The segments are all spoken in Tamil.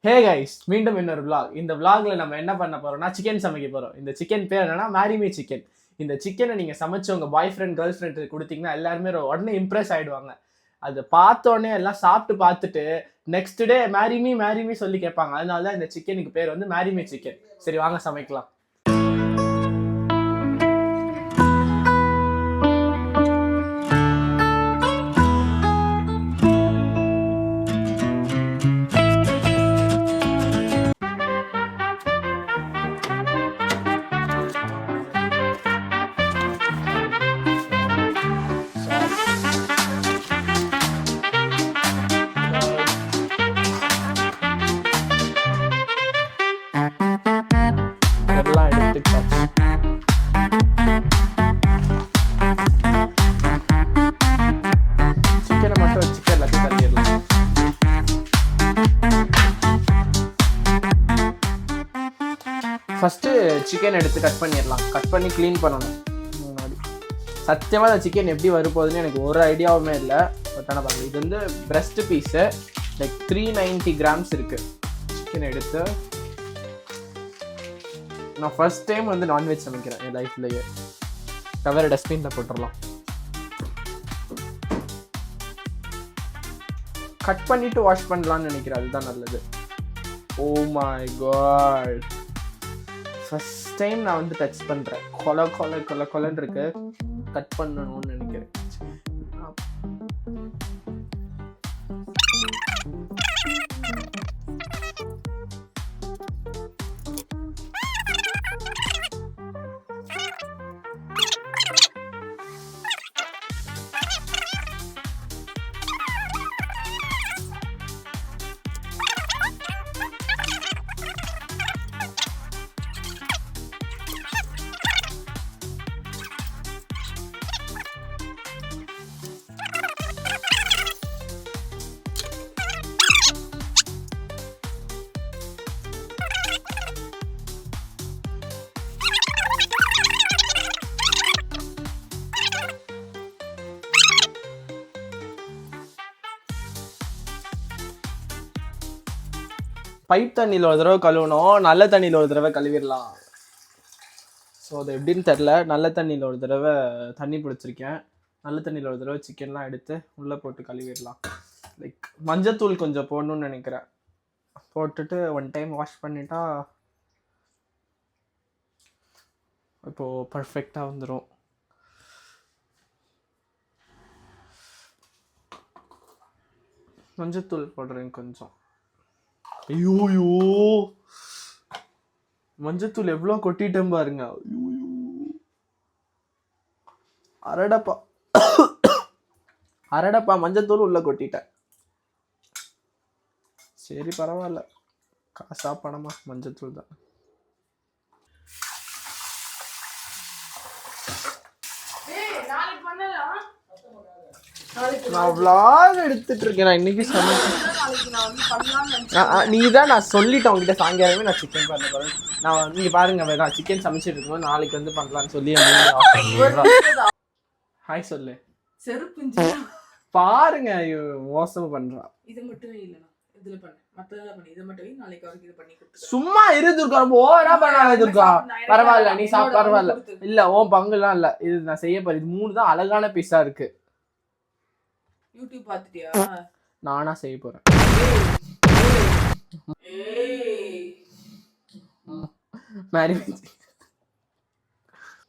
ஹே கைஸ், மீண்டும் இன்னொரு vlog. இந்த vlogல நம்ம என்ன பண்ண போறோம்னா சிக்கன் சமைக்க போறோம். இந்த சிக்கன் பேர் என்னன்னா மேரி மீ சிக்கன். இந்த சிக்கனை நீங்க சமைச்சு உங்க பாய் ஃப்ரெண்ட் கேர்ள் ஃப்ரெண்ட் கொடுத்தீங்கன்னா எல்லாருமே உடனே இம்ப்ரெஸ் ஆயிடுவாங்க. அதை பார்த்த உடனே எல்லாம் சாப்பிட்டு பார்த்துட்டு நெக்ஸ்ட் டே மேரி மீ சொல்லி கேட்பாங்க. அதனால தான் இந்த சிக்கனுக்கு பேர் வந்து மேரி மீ சிக்கன். சரி வாங்க சமைக்கலாம். சிக்கனை மட்டும் வச்சுக்க எல்லாத்தையும் தள்ளிடலாம். ஃபஸ்ட்டு சிக்கன் எடுத்து கட் பண்ணிடலாம். கட் பண்ணி க்ளீன் பண்ணணும். முன்னாடி சத்தியமாக அந்த சிக்கன் எப்படி வரப்போகுதுன்னு எனக்கு ஒரு ஐடியாவுமே இல்லை. பட் ஆனால் பாருங்கள், இது வந்து பிரெஸ்ட் பீஸு லைக் 390 கிராம்ஸ் இருக்குது. சிக்கன் எடுத்து நான் ஃபர்ஸ்ட் டைம் வந்து நான்வெஜ் சமைக்கிறேன் என் லைஃப்லேயே. கவரை டஸ்ட்பினில் போட்டுடலாம். கட் பண்ணிவிட்டு வாஷ் பண்ணலான்னு நினைக்கிறேன், அதுதான் நல்லது. Oh my God, first time நான் வந்து டச் பண்ணுறேன். கொலன்னு இருக்கு. கட் பண்ணணும்னு நினைக்கிறேன். பைப் தண்ணியில் ஒரு தடவை கழுவணும், நல்ல தண்ணியில் ஒரு தடவை கழுவிடலாம். ஸோ அது எப்படின்னு தெரில. நல்ல தண்ணியில் ஒரு தடவை தண்ணி பிடிச்சிருக்கேன். நல்ல தண்ணியில் ஒரு தடவை சிக்கன்லாம் எடுத்து உள்ளே போட்டு கழுவிடலாம். லைக் மஞ்சத்தூள் கொஞ்சம் போடணும்னு நினைக்கிறேன். போட்டுட்டு ஒன் டைம் வாஷ் பண்ணிட்டா இப்போது பர்ஃபெக்டாக வந்துடும். மஞ்சத்தூள் போடுறேன் கொஞ்சம். ஐயோயோ, மஞ்சத்தூள் எவ்வளோ கொட்டிட்டேன் பாருங்க. அரடப்பா மஞ்சத்தூள் உள்ள கொட்டிட்டேன். சரி பரவாயில்ல, காசா பணமா மஞ்சத்தூள் தான். நான் vlog எடுத்துட்டு இருக்கேன். நான் இன்னைக்கு நீ தான் நான் சொல்லிட்டேன் உங்ககிட்ட சாயங்காலமே நான் சிக்கன் பண்ண போறேன். நான் நீங்க பாருங்க, நான் சிக்கன் சமைச்சிட்டு இருக்கும்போது நாளைக்கு வந்து பண்ணலான்னு சொல்லி ஹாய் சொல்லு. பாருங்க, மோசம் பண்றா. இது மட்டும் இல்ல, இதுல பண்ணு, மத்ததெல்லாம் பண்ணு, இது மட்டும் நாளைக்கு வரைக்கும் இது பண்ணி கொடுத்து. சும்மா இரு துர்கா, ரொம்ப ஓவரா பண்ணாத துர்கா. பரவாயில்ல, நீ சாப்பிட பரவாயில்ல. இல்ல உன் பங்குலாம் இல்ல, இது நான் செய்ய போறேன். இது 3 தான் அழகான பீஸா இருக்கு. யூடியூப் பார்த்துட்டியா? நானா செய்ய போறேன்.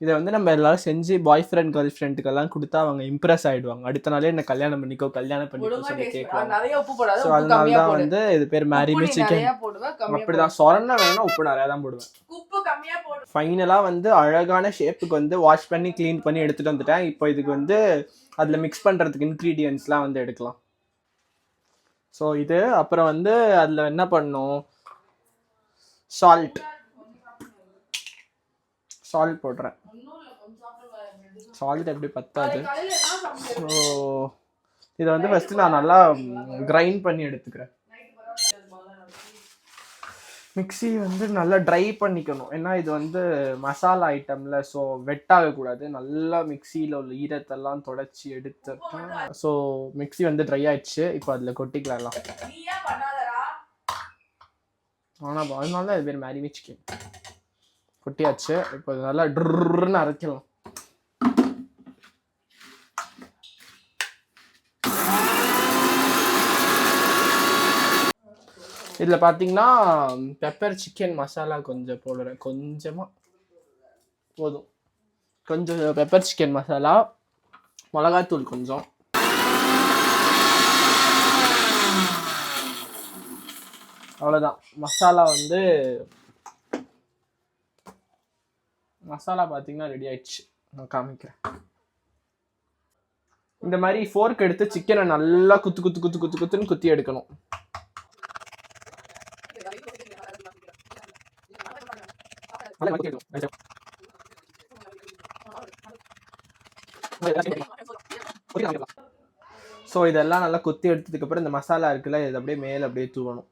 இதை வந்து நம்ம எல்லாரும் செஞ்சு பாய் ஃப்ரெண்ட் கேர்ள் ஃப்ரெண்டுக்கெல்லாம் கொடுத்தா அவங்க இம்ப்ரெஸ் ஆயிடுவாங்க. அடுத்த நாளே என்ன கல்யாணம் பண்ணிக்கோ சொல்லி கேட்குவாங்க. ஸோ அதனால தான் வந்து இது பேர் மேரி மீ சிக்கன். அப்படிதான் சொரண வேணும்னா உப்பு நிறையா தான் போடுவேன். ஃபைனலாக வந்து அழகான ஷேப்புக்கு வந்து வாஷ் பண்ணி க்ளீன் பண்ணி எடுத்துகிட்டு வந்துட்டேன். இப்போ இதுக்கு வந்து அதில் மிக்ஸ் பண்ணுறதுக்கு இன்க்ரீடியன்ட்ஸ்லாம் வந்து எடுக்கலாம். ஸோ இது அப்புறம் வந்து அதில் என்ன பண்ணணும், சால்ட் போடுறேன். சால்ட் எப்படி பத்தாது. ஸோ இதை வந்து ஃபஸ்ட்டு நான் நல்லா கிரைண்ட் பண்ணி எடுத்துக்கிறேன். மிக்ஸி வந்து நல்லா ட்ரை பண்ணிக்கணும். ஏன்னா இது வந்து மசாலா ஐட்டம்ல, ஸோ வெட் ஆகக்கூடாது. நல்லா மிக்சியில் உள்ள ஈரத்தெல்லாம் தொடச்சி எடுத்துட்டேன். ஸோ மிக்ஸி வந்து ட்ரை ஆயிடுச்சு. இப்போ அதில் கொட்டிக்கலாம். ஆனால் அதனால தான் இது பேர் மேரிமி சிக்கன். கொட்டியாச்சு. இப்போ நல்லா ட்ருன்னு அரைக்கலாம். இதில் பார்த்தீங்கன்னா பெப்பர் சிக்கன் மசாலா கொஞ்சம் போடுறேன். கொஞ்சமாக போதும். கொஞ்சம் பெப்பர் சிக்கன் மசாலா, மிளகாத்தூள் கொஞ்சம், அவ்வளோதான். மசாலா வந்து மசாலா பார்த்தீங்கன்னா ரெடி ஆயிடுச்சு. நான் காமிக்கிறேன். இந்த மாதிரி ஃபோர்க் எடுத்து சிக்கனை நல்லா குத்துன்னு குத்தி எடுக்கணும். ஸோ இதெல்லாம் நல்லா குத்தி எடுத்ததுக்கு அப்புறம் இந்த மசாலா இருக்குல்ல, இது அப்படியே மேலே அப்படியே தூவணும்.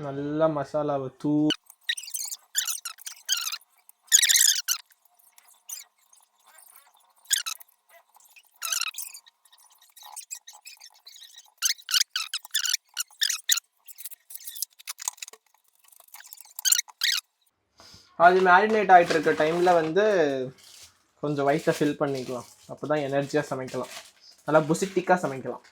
நல்லா மசாலாவை அது மேரினேட் ஆகிட்டு இருக்க டைமில் வந்து கொஞ்சம் வயிற்றை ஃபில் பண்ணிக்கலாம். அப்போ தான் எனர்ஜியாக சமைக்கலாம், நல்லா புசிட்டிக்காக சமைக்கலாம்.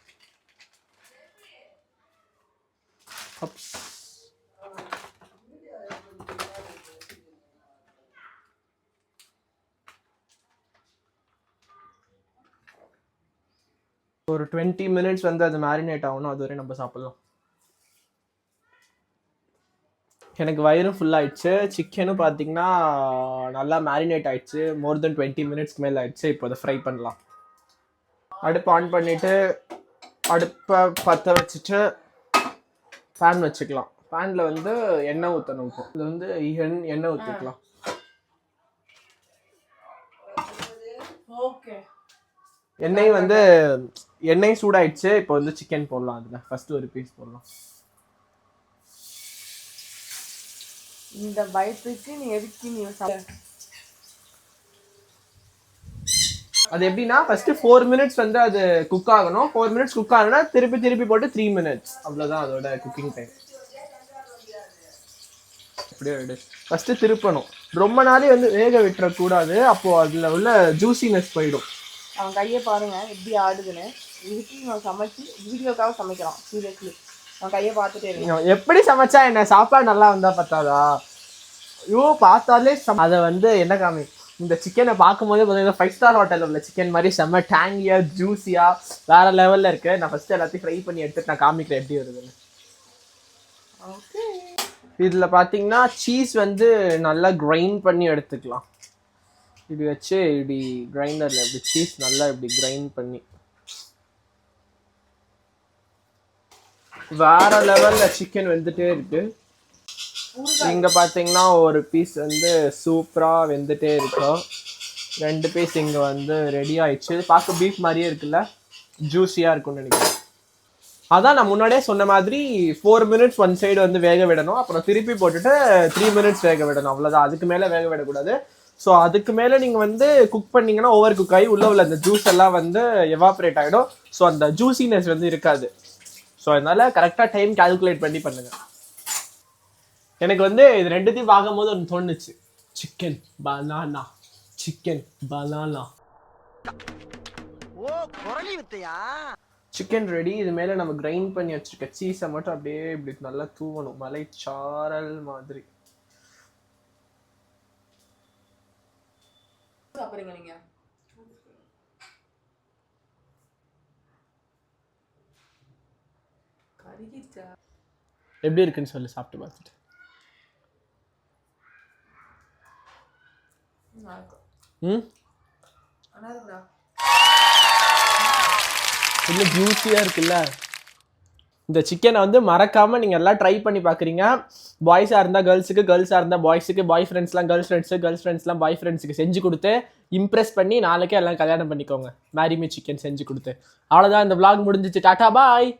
ஒரு 20 minutes வந்து அது மேரினேட் ஆகணும். அது வரையும் நம்ம சாப்பிடலாம். எனக்கு வயிறும் ஃபுல் ஆயிடுச்சு. சிக்கனும் பார்த்தீங்கன்னா நல்லா மேரினேட் ஆயிடுச்சு. மோர் தென் 20 minutes மேலே ஆயிடுச்சு. இப்போ அதை ஃப்ரை பண்ணலாம். அடுப்பு ஆன் பண்ணிவிட்டு அடுப்பை பற்ற வச்சுட்டு பேன் வச்சுக்கலாம். பேனில் வந்து எண்ணெய் ஊற்றணும். இப்போ இது வந்து எண்ணெய் ஊற்றிக்கலாம். ஓகே, எண்ணெய் சூடாயிடுச்சு. இப்போ வந்து சிக்கன் போடலாம். அதில் ஃபர்ஸ்ட் ஒரு பீஸ் போடலாம். இந்த பயத்துக்கு நீ எதுக்கு நீ அது எப்படின்னா ஃபர்ஸ்ட் 4 minutes வந்து அது குக் ஆகணும். 4 minutes குக் ஆகணும்னா திருப்பி போட்டு 3 minutes, அவ்வளோதான் அதோட குக்கிங் டைம். அப்படியே ஃபர்ஸ்ட் திருப்பணும். ரொம்ப நாளே வந்து வேக விட்டுறக்கூடாது. அப்போ அதில் உள்ள ஜூசினஸ் போயிடும். அவன் கையை பாருங்க எப்படி ஆடுதுன்னு. இதுக்கு நான் சமைச்சு வீடியோக்காக சமைக்கிறான். சீரியஸ்லி அவன் கையை பார்த்துட்டே இருக்கேன். எப்படி சமைச்சா என்ன? சாப்பாடு நல்லா வந்தா பார்த்தாதா? ஐயோ பார்த்தாலே அதை வந்து என்ன காமி, இந்த சிக்கனை பார்க்கும்போதே பார்த்தீங்கன்னா 5 star ஹோட்டலில் உள்ள சிக்கன் மாதிரி செம்ம டேங்கியாக ஜூஸியாக வேற லெவலில் இருக்கு. நான் ஃபர்ஸ்ட் எல்லாத்தையும் ஃப்ரை பண்ணி எடுத்துட்டு நான் காமிக்கிறேன் எப்படி வருதுன்னு. ஓகே, இதில் பார்த்தீங்கன்னா சீஸ் வந்து நல்லா கிரைண்ட் பண்ணி எடுத்துக்கலாம். இப்படி வச்சு இப்படி கிரைண்டரில் இப்படி சீஸ் நல்லா இப்படி கிரைண்ட் பண்ணி வேற லெவலில் சிக்கன் வெந்துட்டே இருக்கு. இங்கே பார்த்தீங்கன்னா ஒரு பீஸ் வந்து சூப்பராக வெந்துட்டே இருக்கும். 2 பீஸ் இங்கே வந்து ரெடி ஆயிடுச்சு. பார்க்க பீஃப் மாதிரியே இருக்குல்ல, ஜூஸியாக இருக்கும்னு நினைக்கிறேன். அதான் நான் முன்னாடியே சொன்ன மாதிரி 4 minutes ஒன் சைடு வந்து வேக விடணும். அப்புறம் திருப்பி போட்டுட்டு 3 minutes வேக விடணும். அவ்வளோதான், அதுக்கு மேலே வேக விடக்கூடாது. ஸோ அதுக்கு மேலே நீங்கள் வந்து குக் பண்ணிங்கன்னா ஓவர் குக் ஆகி உள்ள அந்த ஜூஸ் எல்லாம் வந்து எவாப்ரேட் ஆகிடும். ஸோ அந்த ஜூசினஸ் வந்து இருக்காது. ஸோ அதனால கரெக்டாக டைம் கால்குலேட் பண்ணி பண்ணுங்க. எனக்கு வந்து இது ரெண்டுத்தையும் பார்க்கும்போது ஒன்று தோணுச்சு, சிக்கன் பனானா. Chicken ready. இது மேலே நம்ம கிரைண்ட் பண்ணி வச்சிருக்க சீஸை மட்டும் அப்படியே இப்படி நல்லா தூவணும், மலை சாரல் மாதிரி. நீங்க எப்படி இருக்குன்னு சொல்லி சாப்பிட்டு பார்த்துட்டு. இன்னும் ஜூஸியா இருக்குல்ல. இந்த சிக்கனை வந்து மறக்காம நீங்க எல்லாம் ட்ரை பண்ணி பாக்குறீங்க. பாய்ஸா இருந்தா கேர்ள்ஸுக்கு, கேர்ள்ஸா இருந்தா பாய்ஸுக்கு, பாய் ஃப்ரெண்ட்ஸ்லாம் கேர்ள்ஸ் ஃப்ரெண்ட்ஸு, கேர்ள்ஸ் ஃப்ரெண்ட்ஸ்லாம் பாய் ஃப்ரெண்ட்ஸுக்கு செஞ்சு கொடுத்து இம்ப்ரெஸ் பண்ணி நாளைக்கே எல்லாம் கல்யாணம் பண்ணிக்கோங்க. மேரிமி சிக்கன் செஞ்சு கொடுத்து. அவ்வளோதான், இந்த vlog முடிஞ்சிச்சு. டாடா பாய்.